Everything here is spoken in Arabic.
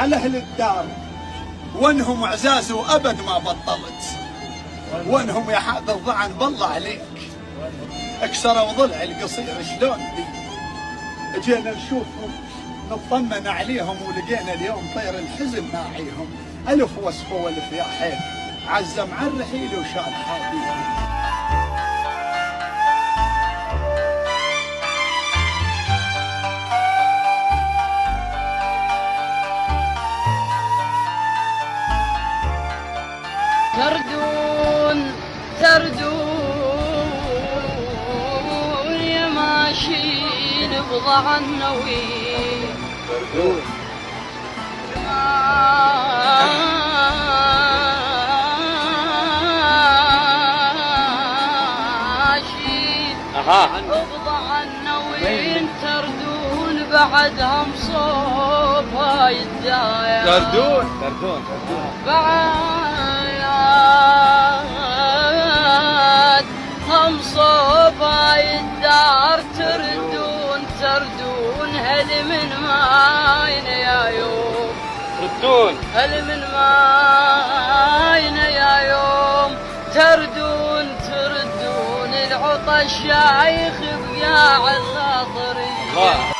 على اهل الدار، وانهم عزاز وابد ما بطلت، وانهم يا حاد الضعن بالله عليك اكسروا ضلع القصير شلون بي. جينا نشوفهم نطمن عليهم ولقينا اليوم طير الحزن ناعيهم، الف وصفه والف يا حيل عزم عن الرحيل وشال حاديهم. تردون يا ماشيين بضع النوين، تردون ماشيين بضع النوين، تردون بعدها مصوب هاي الداية، تردون بعد هم صوب هاي الدار، تردون هل من ماين يا يوم، هل من ماين يا يوم، تردون العطش شايخ بقاع الخاطرية.